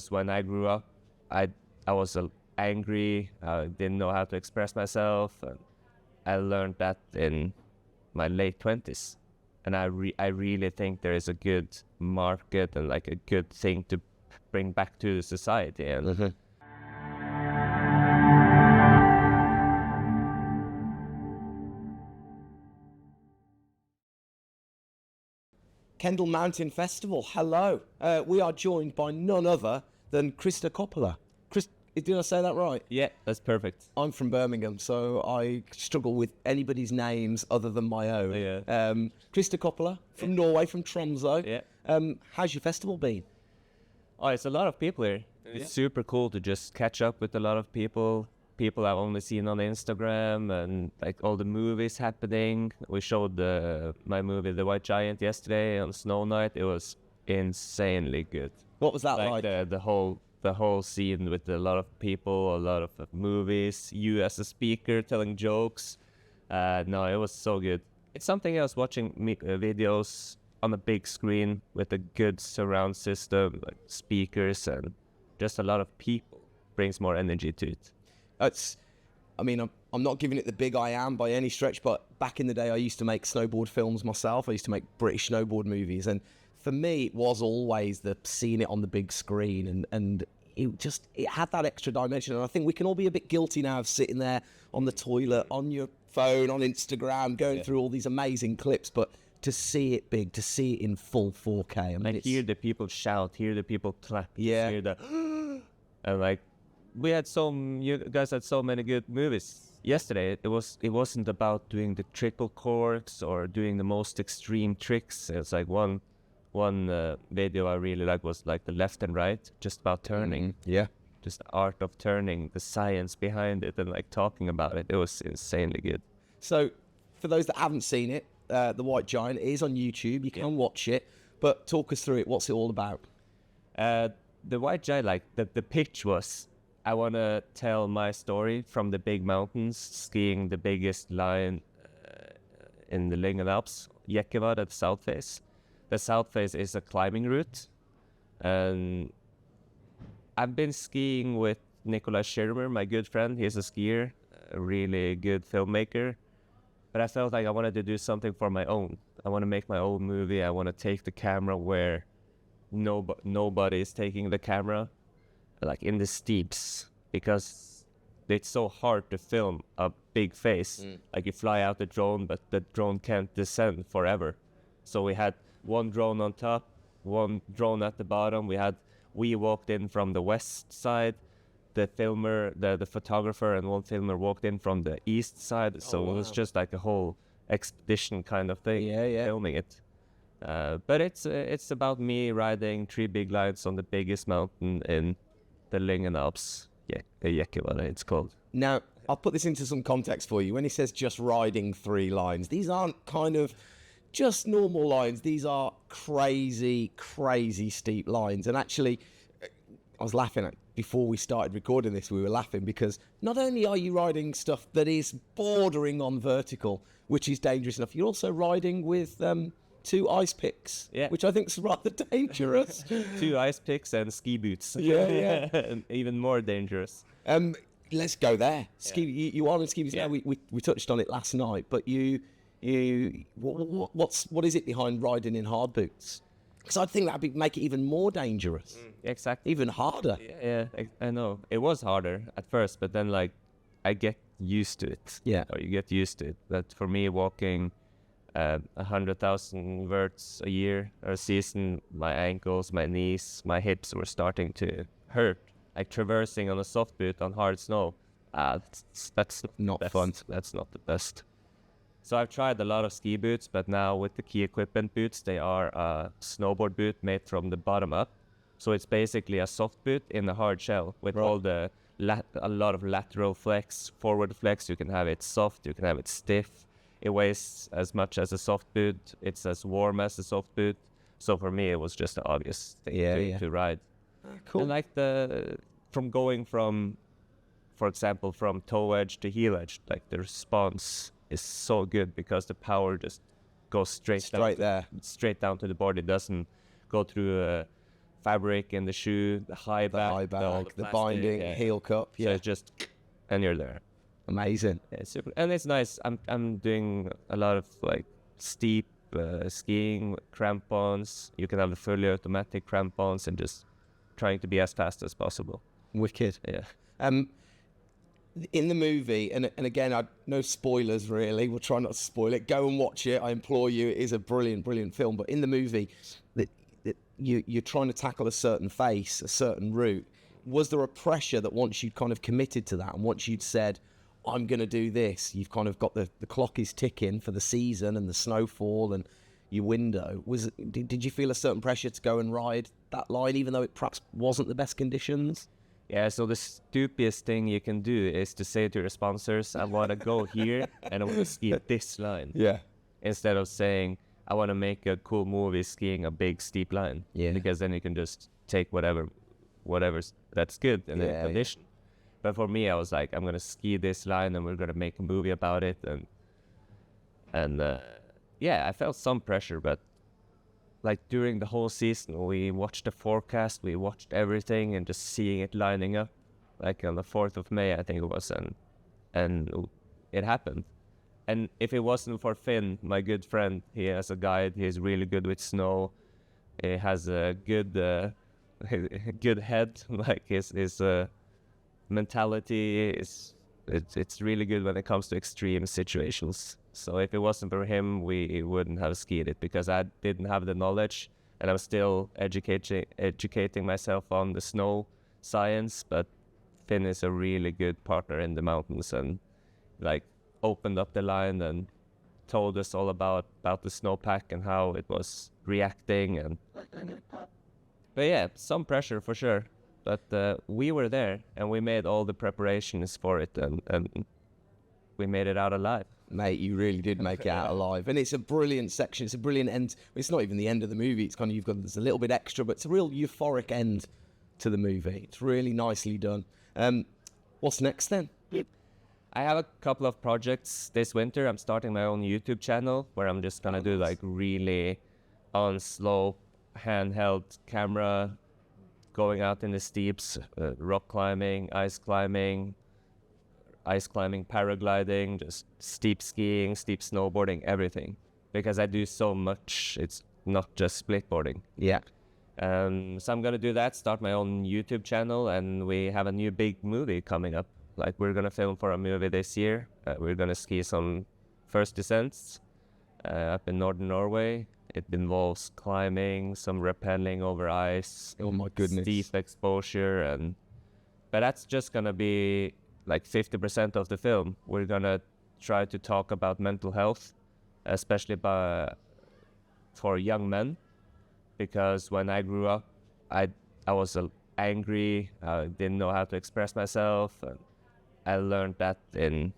because when I grew up, I was angry. I didn't know how to express myself. And I learned that in my late 20s. And I really think there is a good market and like a good thing to bring back to the society. And Kendal Mountain Festival. Hello. We are joined by none other than Krister Kopala. Did I say that right? yeah, that's perfect. I'm from Birmingham, so I struggle with anybody's names other than my own. Yeah. Krister Kopala from Norway, from Tromsø. Yeah. How's your festival been? Oh, it's a lot of people here. It's super cool to just catch up with a lot of people I've only seen on Instagram, and like all the movies happening. We showed my movie The White Giant yesterday on Snow Night. It was insanely good. What was that like? The whole scene with a lot of people, a lot of movies, you as a speaker telling jokes. No, it was so good. It's something else watching videos on a big screen with a good surround system, like speakers and just a lot of people, brings more energy to it. I'm not giving it the big I am by any stretch, but back in the day I used to make snowboard films myself. I used to make British snowboard movies, and for me it was always seeing it on the big screen, and it had that extra dimension. And I think we can all be a bit guilty now of sitting there on the toilet, on your phone, on Instagram, going through all these amazing clips, but to see it big, to see it in full 4K. I mean, hear the people shout, hear the people clap, yeah, hear the and like you guys had so many good movies yesterday. It wasn't about doing the triple corks or doing the most extreme tricks. It's like one video I really liked was like the left and right, just about turning. Yeah, just the art of turning, the science behind it, and like talking about it. It was insanely good. So for those that haven't seen it, The White Giant is on YouTube. You can watch it, but talk us through it. What's it all about? The White Giant, like the pitch was, I want to tell my story from the big mountains, skiing the biggest line in the Lyngen Alps, Jiehkkevárri South Face. The South Face is a climbing route, and I've been skiing with Nikolai Schirmer, my good friend. He's a skier, a really good filmmaker, but I felt like I wanted to do something for my own. I want to make my own movie. I want to take the camera where nobody is taking the camera, like in the steeps, because it's so hard to film a big face. Like you fly out the drone, but the drone can't descend forever. So we had one drone on top, one drone at the bottom. We walked in from the west side. The filmer, the photographer, and one filmer walked in from the east side. So it was just like a whole expedition kind of thing, filming it. But it's about me riding 3 big lines on the biggest mountain in the Lyngen Alps. Jiehkkevárri, it's called. Now, I'll put this into some context for you. When he says just riding 3 lines, these aren't kind of just normal lines. These are crazy, crazy steep lines. And actually, I was laughing before we started recording this. We were laughing because not only are you riding stuff that is bordering on vertical, which is dangerous enough, you're also riding with 2 ice picks, which I think is rather dangerous. 2 ice picks and ski boots. Yeah. And even more dangerous. Let's go there. You are in ski boots now. We touched on it last night, but what is it behind riding in hard boots? Because I think that'd make it even more dangerous. Exactly. Even harder. Yeah, I know. It was harder at first, but then like I get used to it. Yeah. Or you get used to it. But for me, walking 100,000 verts a year or a season, my ankles, my knees, my hips were starting to hurt. Like traversing on a soft boot on hard snow. That's not fun. That's not the best. So I've tried a lot of ski boots, but now with the key equipment boots, they are a snowboard boot made from the bottom up. So it's basically a soft boot in a hard shell with all a lot of lateral flex, forward flex. You can have it soft, you can have it stiff. It weighs as much as a soft boot. It's as warm as a soft boot. So for me, it was just an obvious thing to ride. Cool. And like going from, for example, from toe edge to heel edge, like the response is so good because the power just goes straight down to the board. It doesn't go through a fabric in the shoe, the high back, high all back, the plastic, binding, heel cup. So Yeah, it's just, and you're there. amazing. Yeah, it's super, and it's nice. I'm doing a lot of like steep skiing with crampons. You can have the fully automatic crampons and just trying to be as fast as possible. Wicked. Yeah. In the movie, and again, no spoilers really. We'll try not to spoil it. Go and watch it. I implore you. It is a brilliant, brilliant film. But in the movie, you're trying to tackle a certain face, a certain route. Was there a pressure that once you'd kind of committed to that, and once you'd said, "I'm going to do this," you've kind of got the clock is ticking for the season and the snowfall and your window. Did you feel a certain pressure to go and ride that line, even though it perhaps wasn't the best conditions? Yeah, so the stupidest thing you can do is to say to your sponsors, I want to go here and I want to ski this line. Yeah. Instead of saying, I want to make a cool movie skiing a big steep line. Yeah. Because then you can just take whatever's that's good in the condition. But for me, I was like, I'm going to ski this line and we're going to make a movie about it. And I felt some pressure, but like during the whole season, we watched the forecast, we watched everything, and just seeing it lining up, like on the 4th of May, I think it was, and it happened. And if it wasn't for Finn, my good friend, he has a guide, he's really good with snow, he has a good good head, like his mentality it's really good when it comes to extreme situations. So if it wasn't for him, we wouldn't have skied it, because I didn't have the knowledge, and I'm still educating myself on the snow science. But Finn is a really good partner in the mountains, and like opened up the line and told us all about the snowpack and how it was reacting. But yeah, some pressure for sure. But we were there, and we made all the preparations for it, and we made it out alive. Mate, you really did make it out alive. And it's a brilliant section. It's a brilliant end. It's not even the end of the movie. It's kind of, there's a little bit extra, but it's a real euphoric end to the movie. It's really nicely done. What's next then? I have a couple of projects this winter. I'm starting my own YouTube channel where I'm just going to do like really on slope, handheld camera, going out in the steeps, rock climbing, ice climbing, paragliding, just steep skiing, steep snowboarding, everything. Because I do so much, it's not just splitboarding. Yeah. So I'm going to do that, start my own YouTube channel, and we have a new big movie coming up. Like, we're going to film for a movie this year. We're going to ski some first descents up in northern Norway. It involves climbing, some rappelling over ice. Oh my goodness. Steep exposure. But that's just going to be like 50% of the film. We're going to try to talk about mental health, especially for young men. Because when I grew up, I was angry, I didn't know how to express myself. And I learned that in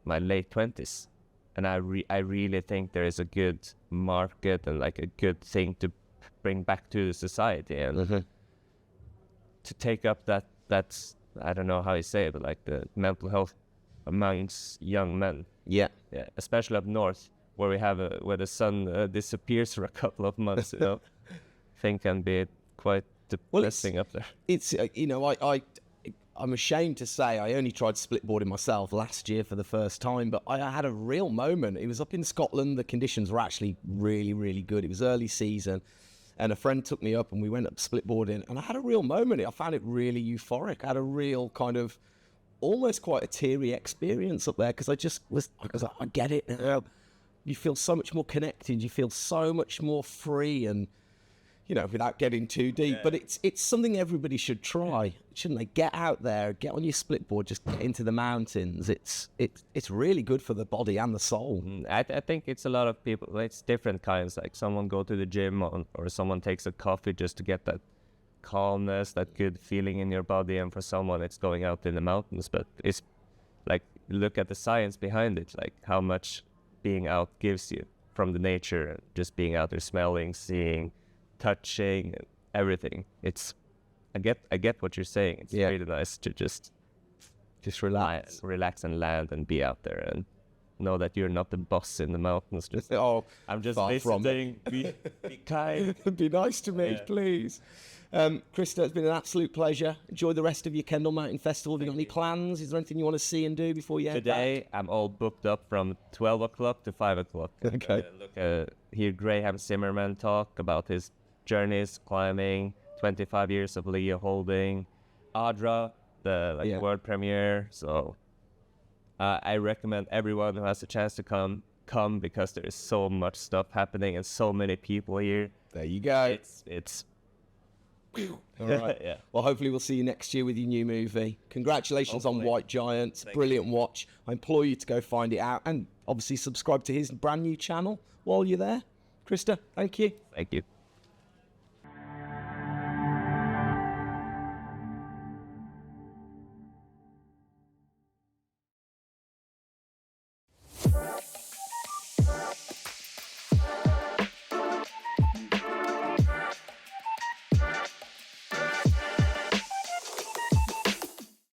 my late 20s. And I really think there is a good market and like a good thing to bring back to the society. And to take up that's, I don't know how you say it, but like the mental health amongst young men. Yeah. Yeah, especially up north, where we have where the sun disappears for a couple of months, you know. Thing can be quite depressing up there. It's I'm ashamed to say I only tried splitboarding myself last year for the first time, but I had a real moment. It was up in Scotland. The conditions were actually really, really good. It was early season, and a friend took me up and we went up splitboarding, and I had a real moment. I found it really euphoric. I had a real kind of almost quite a teary experience up there, because I get it. You feel so much more connected. You feel so much more free, and without getting too deep, but it's something everybody should try, shouldn't they? Get out there, get on your splitboard, just get into the mountains. It's really good for the body and the soul. I think it's a lot of people. It's different kinds. Like someone go to the gym or someone takes a coffee just to get that calmness, that good feeling in your body. And for someone, it's going out in the mountains. But it's like, look at the science behind it, like how much being out gives you from the nature, and just being out there, smelling, seeing, touching, everything. I get what you're saying. It's really nice to just relax and land and be out there. And know that you're not the boss in the mountains. Just, Oh, I'm just far from visiting. Be kind. be nice to me, please. Krister, it's been an absolute pleasure. Enjoy the rest of your Kendall Mountain Festival. Have you got any plans? Is there anything you want to see and do before you head Today, I'm all booked up from 12 o'clock to 5 o'clock. Okay. Hear Graham Zimmerman talk about his journeys climbing, 25 years of Leo holding, Adra, the world premiere. So I recommend everyone who has a chance to come because there is so much stuff happening and so many people here. There you go. It's All right. Yeah. Well, hopefully we'll see you next year with your new movie. Congratulations on Hopefully. White Giants. Thank Brilliant watch. I implore you to go find it out and obviously subscribe to his brand new channel while you're there. Krister, thank you. Thank you.